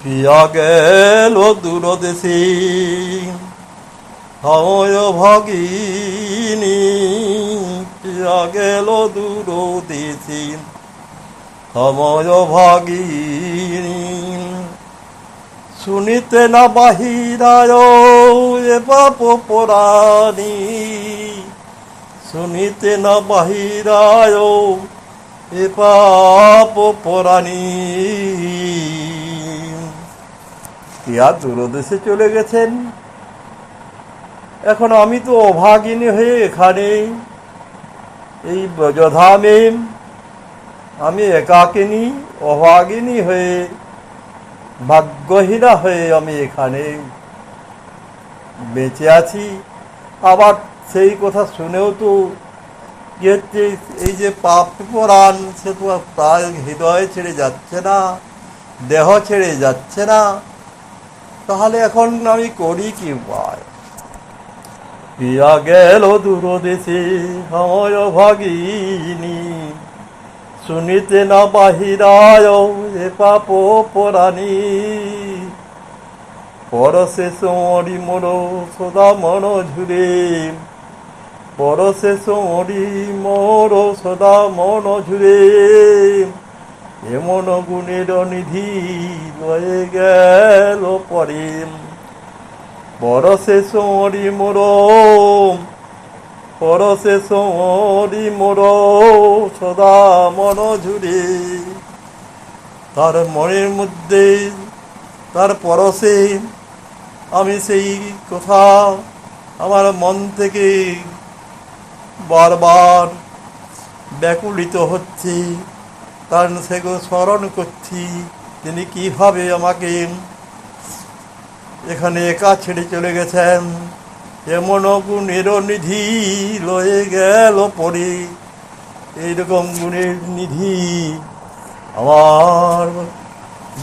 পিয়া গেল দূরদেশে হায় ভাগিনী, পিয়া গেল দূরদেশে হায় ভাগিনী। শুনিতে না বাহিরায় এ পাপ পরাণী, শুনিতে না বাহিরায় এ পাপ পরাণী। পিয়া দূরদেশে চলে গেছেন, এখন আমি তো অভাগিনী হয়ে এখানে এই ব্রজধামে আমি একাকিনী অভাগিনী হয়ে ভাগ্যহীনা হয়ে আমি এখানে বেঁচে আছি। আবার সেই কথা শুনেও তো এই যে পাপ পরাণ সে তো প্রায় হৃদয় ছেড়ে যাচ্ছে না, দেহ ছেড়ে যাচ্ছে না। তাহলে এখন আমি করি কি উপায়? পিয়া গেল দূরদেশে হায় ভাগিনী, শুনিতে না বাহিরায় এ পাপ পরাণী। পরশে সোঁড়ি মোর সদা মন ঝুরে, পরশে সোঁড়ি মোর সদা মন ঝুরে। এমন গুণের নিধি লয়ে গেল পরে, পরশে সোঁড়ি মোর, পরশে সোঁড়ি মোর সদা মন ঝুরে। তার মনের মধ্যে তার পরশে আমি সেই কথা আমার মন থেকে বারবার ব্যাকুলিত হচ্ছে, কারণ সেগুলো স্মরণ করছি তিনি কিভাবে আমাকে এখানে একা ছেড়ে চলে গেছেন। এমন গুণের নিধি লয়ে গেল পরে, এইরকম গুণের নিধি আমার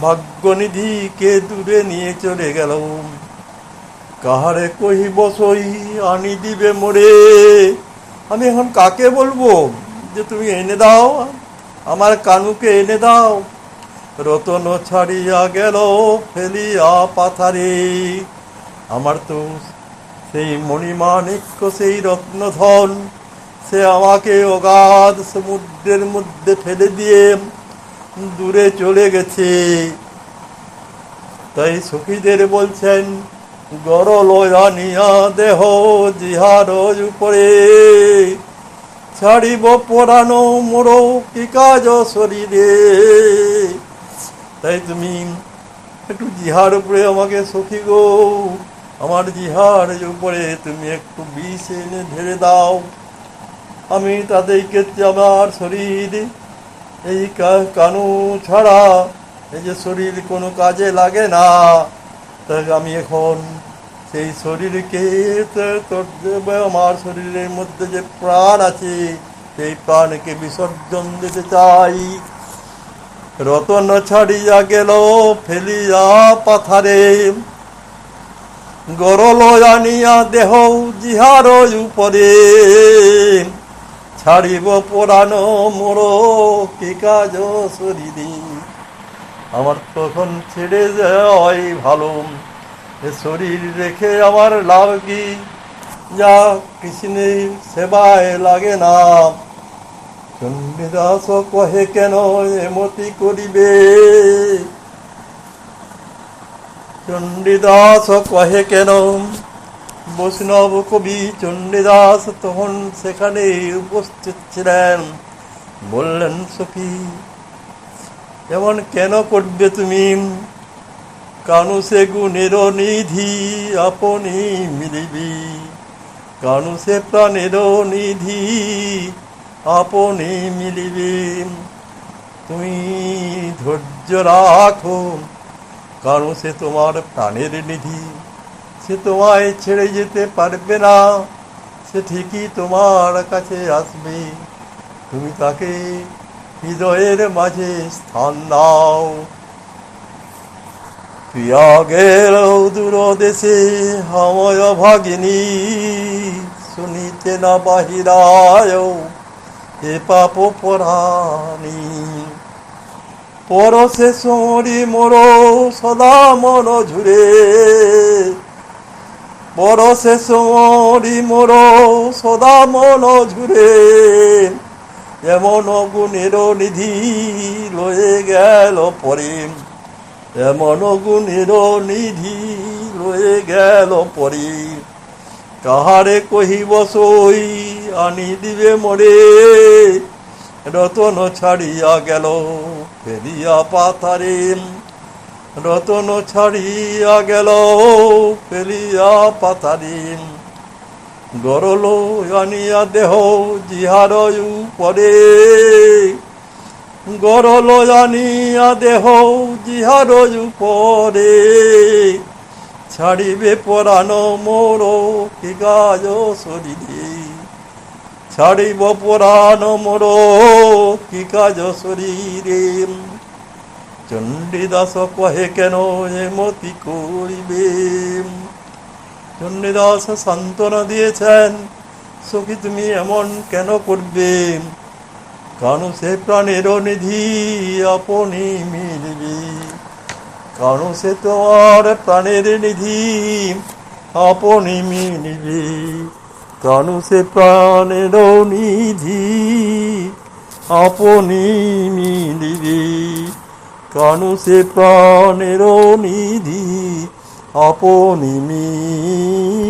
ভাগ্যনিধিকে দূরে নিয়ে চলে গেল। কাহারে কহিব সই আনি দিবে মোরে, আমি এখন কাকে বলবো যে তুমি এনে দাও, আমার কানুকে এনে দাও। রতন ছাড়িয়া গেল ফেলিয়া পাথারে, আমার তো সেই মণিমাণিক্য সেই রত্নধন সে আমাকে অগাধ সমুদ্রের মধ্যে ফেলে দিয়ে দূরে চলে গেছে। তাই সখীদের বলছেন গরল আনিয়া দেহ জিহার উপরে, ছাড়িব পরানো মোর কি কাজ শরীরে। তাই তুমি একটু জিহার উপরে আমাকে সখী গো, আমার জিহার উপরে তুমি একটু বিষ এনে ঢেলে দাও। আমি তাদেরকে আমার শরীর এই কানু ছাড়া এই যে শরীর কোনো কাজে লাগে না, তাই আমি এখন সেই শরীরকে আমার শরীরের মধ্যে যে প্রাণ আছে সেই প্রাণকে বিসর্জন দিতে চাই। রতন ছাড়িয়া গেল ফেলিয়া পাথারে, গরল আনিয়া দেহ জিহার উপরে, ছাড়িব পুরানো মোর কি কাজ শরীরে। আমার তখন ছেড়ে যাওয়াই ভালো, এ শরীর রেখে আমার লাভ কি, যা কৃষ্ণের সেবায় লাগে না। চণ্ডীদাস কহে কেন এমতি করিবে, চণ্ডীদাস কহে কেন। বৈষ্ণব কবি চণ্ডীদাস তখন সেখানে উপস্থিত ছিলেন। বললেন সখী এমন কেন করবে তুমি, কানু সে গুণের নিধি আপনি মিলিবি, কানু সে প্রাণের নিধি আপনি মিলিবি। তুমি ধৈর্য রাখো, কারণ সে তোমার প্রাণের নিধি, সে তোমায় ছেড়ে যেতে পারবে না, সে ঠিকই তোমার কাছে আসবে। তুমি তাকে হৃদয়ের মাঝে স্থান দাও। পিয়া গেল দূর দেশে হাময় ভাগিনী, শুনিতে না বাহিরায় এ পাপ পরাণী। পরশে সোরি মোর সদা মন ঝুরে, পরশে সোরি মোর সদা মন ঝুরে, এমন গুণের নিধি লয়ে গেল পরে, এমন গুণের নিধি লয়ে গেল পরে, কাহারে কহিব সই আনি দিবে মোরে, রতন ছাড়িয়া গেল ফেরিয়া পাথারে, রতন ছাড়িয়া গেল ফেলিয়া পাথারে, গরল আনিয়া দেহ জিহার উপরে, গরল আনিয়া দেহ জিহার উপরে, ছাড়িবে পরাণ মোর কি কাজ শরীরে, ছাড়িব পরাণ মোর কি কাজ শরীরে, চণ্ডীদাস কহে কেন এমতি করিবে, চণ্ডীদাস সান্ত্বনা দিয়েছেন, সখী তুমি এমন কেন করবে, কারণ সে প্রাণের নিধি আপনি মিলবে, কারণ সে তোমার প্রাণের নিধি আপনি মিলবে, কারণ সে প্রাণের নিধি আপনি মিলবে, কারণ সে প্রাণের নিধি আপনি মিলবে।